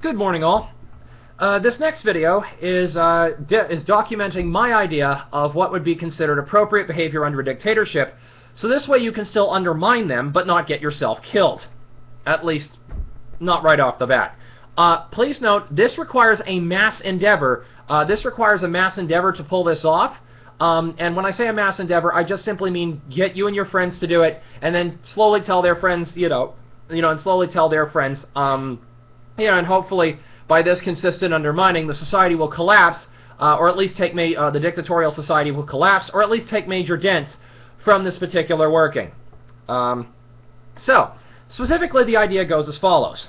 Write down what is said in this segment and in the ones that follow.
Good morning, all. This next video is documenting my idea of what would be considered appropriate behavior under a dictatorship, so this way you can still undermine them but not get yourself killed. At least, not right off the bat. Please note, this requires a mass endeavor. To pull this off. And when I say a mass endeavor, I just simply mean get you and your friends to do it, and then slowly tell their friends, and hopefully by this consistent undermining, the society will collapse, or at least the dictatorial society will collapse, or at least take major dents from this particular working. So, specifically, the idea goes as follows.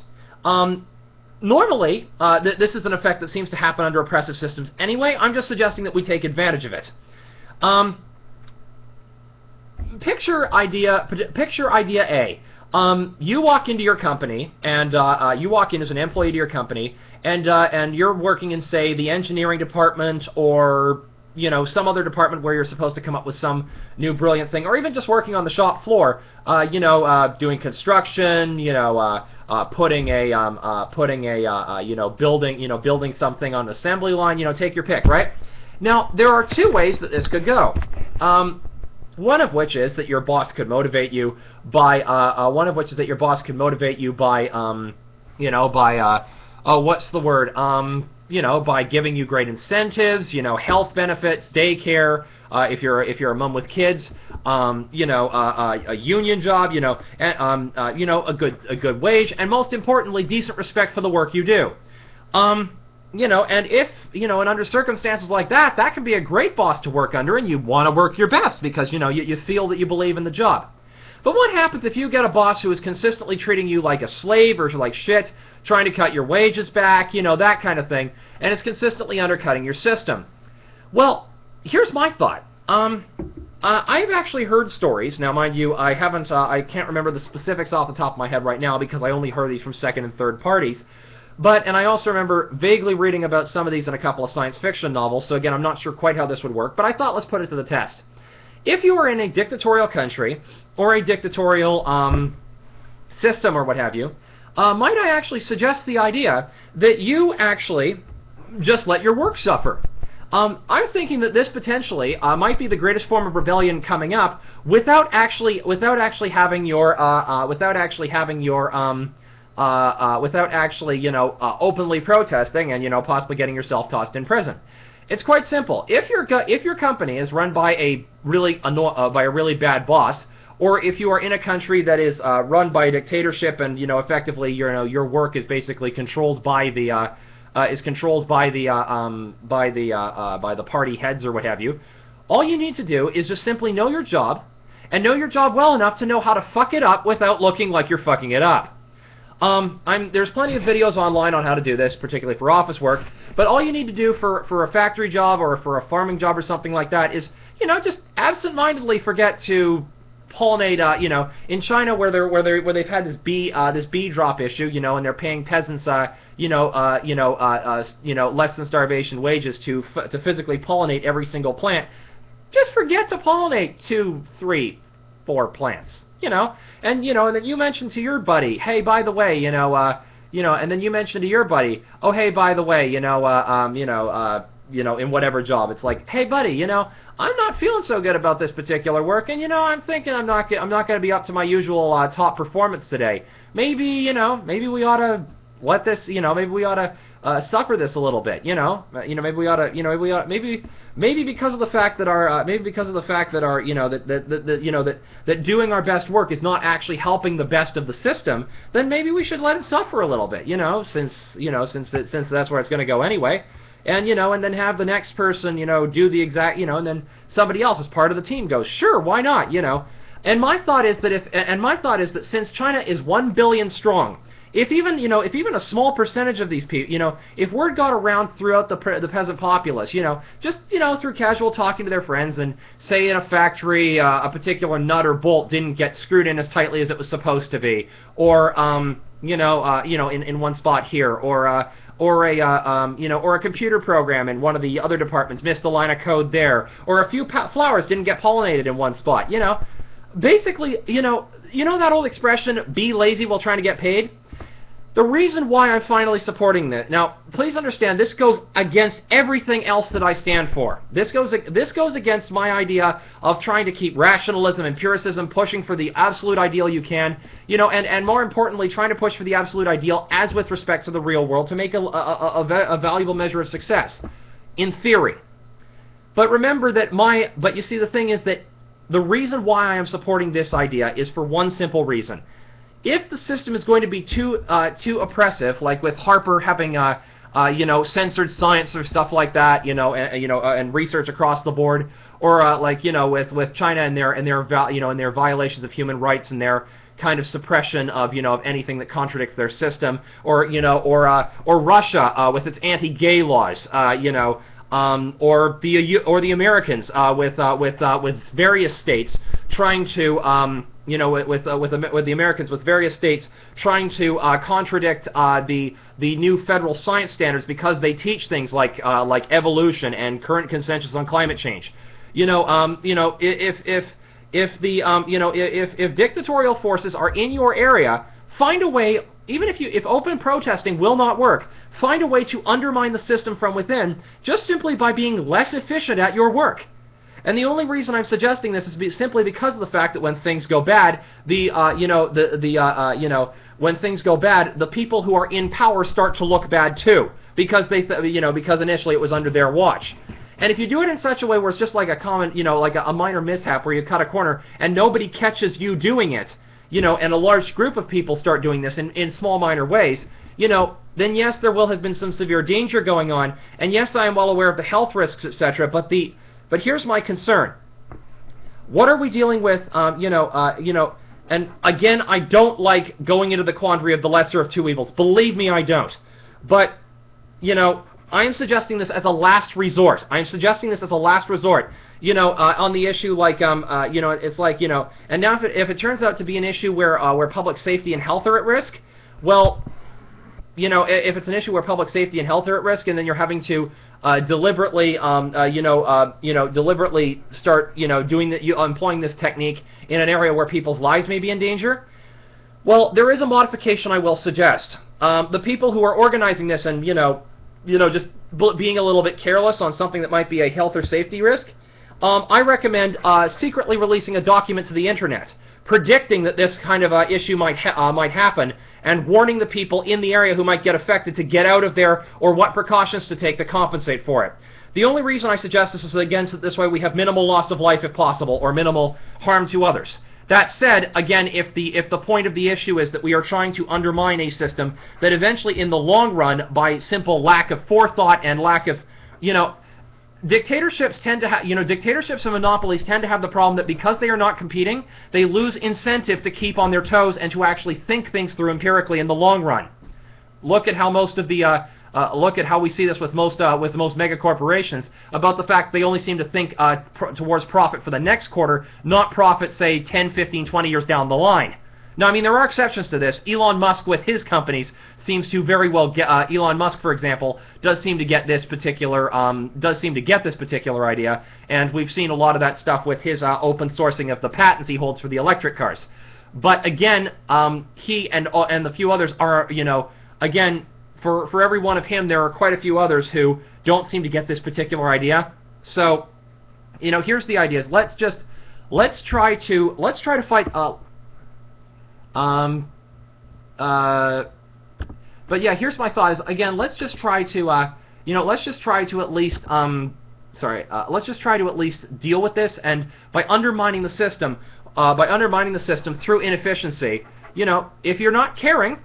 Normally, this is an effect that seems to happen under oppressive systems anyway. I'm just suggesting that we take advantage of it. Picture idea A. You walk into your company, and you walk in as an employee to your company, and you're working in, say, the engineering department, or some other department where you're supposed to come up with some new brilliant thing, or even just working on the shop floor, doing construction, building something on an assembly line, take your pick, right? Now, there are two ways that this could go. One of which is that your boss could motivate you by, by giving you great incentives, health benefits, daycare, if you're a mom with kids, a union job, a good wage, and most importantly, decent respect for the work you do. And if, and under circumstances like that, that can be a great boss to work under, and you want to work your best because, you feel that you believe in the job. But what happens if you get a boss who is consistently treating you like a slave or like shit, trying to cut your wages back, that kind of thing, and is consistently undercutting your system? Well, here's my thought. I've actually heard stories. Now, mind you, I can't remember the specifics off the top of my head right now because I only heard these from second and third parties. And I also remember vaguely reading about some of these in a couple of science fiction novels, so again, I'm not sure quite how this would work, but I thought let's put it to the test. If you were in a dictatorial country, or a dictatorial system, or what have you, might I actually suggest the idea that you actually just let your work suffer? I'm thinking that this potentially might be the greatest form of rebellion coming up without actually having your openly protesting and, possibly getting yourself tossed in prison. It's quite simple. If your company is run by a really bad boss, or if you are in a country that is run by a dictatorship and, effectively, your work is basically controlled by the party heads or what have you, all you need to do is just simply know your job, and know your job well enough to know how to fuck it up without looking like you're fucking it up. There's plenty of videos online on how to do this, particularly for office work, but all you need to do for a factory job or for a farming job or something like that is, just absent-mindedly forget to pollinate, in China where they've had this bee drop issue, and they're paying peasants, less than starvation wages to physically pollinate every single plant. Just forget to pollinate 2, 3, 4 plants. And then you mention to your buddy, hey, by the way, and then you mention to your buddy, oh, hey, by the way, in whatever job, it's like, hey, buddy, I'm not feeling so good about this particular work, and I'm thinking I'm not going to be up to my usual top performance today. Maybe we ought to let this, maybe we ought to suffer this a little bit, maybe we ought to, maybe because of the fact that our, that doing our best work is not actually helping the best of the system, then maybe we should let it suffer a little bit, since that's where it's going to go anyway. And and then have the next person, do the exact, and then somebody else as part of the team goes, sure, why not, And my thought is that since China is 1 billion strong, if even a small percentage of these people, if word got around throughout the peasant populace, just through casual talking to their friends, and say in a factory a particular nut or bolt didn't get screwed in as tightly as it was supposed to be, or in one spot here, or a computer program in one of the other departments missed a line of code there, or a few flowers didn't get pollinated in one spot, basically, that old expression, be lazy while trying to get paid? The reason why I'm finally supporting this, now please understand, this goes against everything else that I stand for. This goes against my idea of trying to keep rationalism, empiricism, pushing for the absolute ideal you can, you know, and more importantly, trying to push for the absolute ideal as with respect to the real world to make a valuable measure of success, in theory. But remember that but you see, the thing is that the reason why I am supporting this idea is for one simple reason. If the system is going to be too oppressive, like with Harper having you know, censored science or stuff like that, you know, and research across the board, or like, you know, with China and their violations of human rights and their kind of suppression of, you know, of anything that contradicts their system, or, you know, or Russia with its anti-gay laws, you know, or the Americans with various states trying to you know, with the Americans, with various states trying to contradict the new federal science standards because they teach things like evolution and current consensus on climate change. You know, if dictatorial forces are in your area, find a way. Even if open protesting will not work, find a way to undermine the system from within, just simply by being less efficient at your work. And the only reason I'm suggesting this is simply because of the fact that when things go bad, when things go bad, the people who are in power start to look bad too, because because initially it was under their watch. And if you do it in such a way where it's just like a common, you know, like a minor mishap where you cut a corner and nobody catches you doing it, you know, and a large group of people start doing this in small minor ways, you know, then yes, there will have been some severe danger going on, and yes, I am well aware of the health risks, etc. But here's my concern. What are we dealing with? And again, I don't like going into the quandary of the lesser of two evils. Believe me, I don't. But you know, I am suggesting this as a last resort. I am suggesting this as a last resort. You know, on the issue like you know, it's like, you know, and now if it turns out to be an issue where public safety and health are at risk, well, you know, if it's an issue where public safety and health are at risk, and then you're having to deliberately, deliberately start, you know, employing this technique in an area where people's lives may be in danger, well, there is a modification I will suggest. The people who are organizing this and, just being a little bit careless on something that might be a health or safety risk, I recommend secretly releasing a document to the internet predicting that this kind of issue might happen, and warning the people in the area who might get affected to get out of there or what precautions to take to compensate for it. The only reason I suggest this is, again, so that this way we have minimal loss of life if possible, or minimal harm to others. That said, again, if the point of the issue is that we are trying to undermine a system that eventually, in the long run, by simple lack of forethought and lack of, dictatorships tend to have, dictatorships and monopolies tend to have the problem that because they are not competing, they lose incentive to keep on their toes and to actually think things through empirically in the long run. Look at how most of the look at how we see this with most mega corporations, about the fact they only seem to think towards profit for the next quarter, not profit, say, 10, 15, 20 years down the line. Now, I mean, there are exceptions to this. Elon Musk with his companies seems to very well get. Elon Musk, for example, does seem to get this particular idea, and we've seen a lot of that stuff with his open sourcing of the patents he holds for the electric cars. But again, he and the few others are, again, for every one of him, there are quite a few others who don't seem to get this particular idea. So, here's the idea: let's try to fight. But yeah, here's my thought: is again, let's just try to at least deal with this, and by undermining the system through inefficiency. If you're not caring,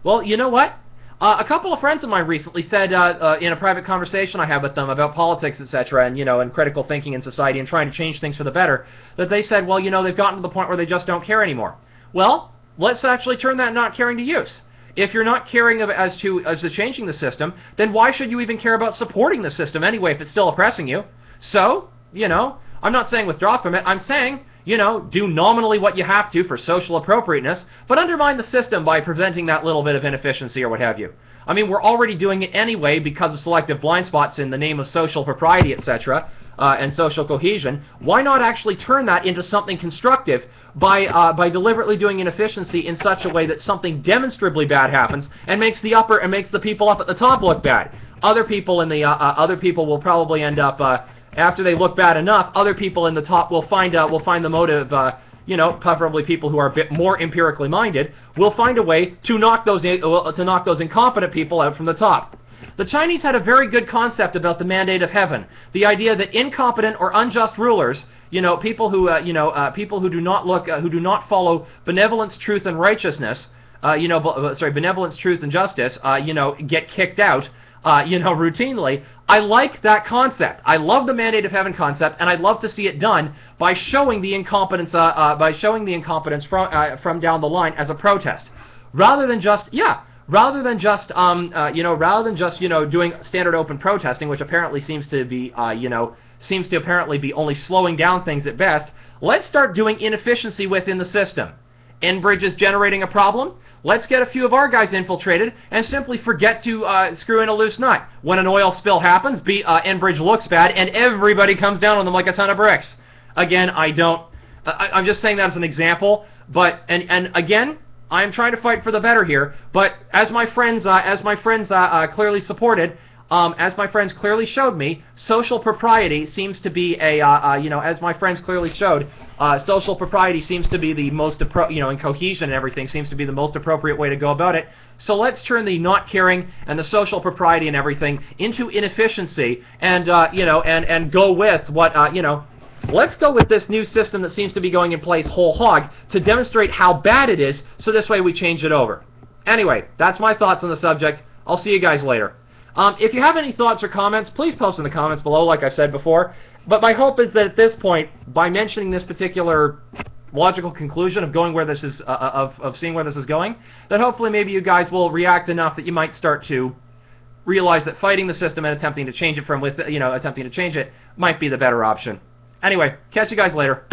well, you know what? A couple of friends of mine recently said in a private conversation I had with them about politics, etc., and critical thinking in society and trying to change things for the better, that they said, well, they've gotten to the point where they just don't care anymore. Well, let's actually turn that not caring to use. If you're not caring as to changing the system, then why should you even care about supporting the system anyway if it's still oppressing you? So, I'm not saying withdraw from it. I'm saying, do nominally what you have to for social appropriateness, but undermine the system by preventing that little bit of inefficiency or what have you. I mean, we're already doing it anyway because of selective blind spots in the name of social propriety, etc. and social cohesion, why not actually turn that into something constructive by deliberately doing inefficiency in such a way that something demonstrably bad happens and makes the people up at the top look bad? Other people will probably end up after they look bad enough. Other people in the top will find the motive. Preferably people who are a bit more empirically minded, will find a way to knock those incompetent people out from the top. The Chinese had a very good concept about the mandate of heaven. The idea that incompetent or unjust rulers, people who do not follow benevolence, truth, and righteousness, benevolence, truth, and justice, get kicked out. Routinely. I like that concept. I love the mandate of heaven concept, and I'd love to see it done by showing the incompetence, from down the line as a protest, rather than just doing standard open protesting, which apparently seems to be only slowing down things at best. Let's start doing inefficiency within the system. Enbridge is generating a problem. Let's get a few of our guys infiltrated and simply forget to screw in a loose nut. When an oil spill happens, Enbridge looks bad and everybody comes down on them like a ton of bricks. Again, I'm just saying that as an example, but and again, I'm trying to fight for the better here. But as my friends clearly supported, as my friends clearly showed me, social propriety seems to be as my friends clearly showed, social propriety seems to be the most and cohesion and everything seems to be the most appropriate way to go about it. So let's turn the not caring and the social propriety and everything into inefficiency, and and go with what Let's go with this new system that seems to be going in place whole hog to demonstrate how bad it is, so this way we change it over. Anyway, that's my thoughts on the subject. I'll see you guys later. If you have any thoughts or comments, please post in the comments below, like I said before. But my hope is that at this point, by mentioning this particular logical conclusion of going where this is, of seeing where this is going, that hopefully maybe you guys will react enough that you might start to realize that fighting the system and attempting to change it might be the better option. Anyway, catch you guys later.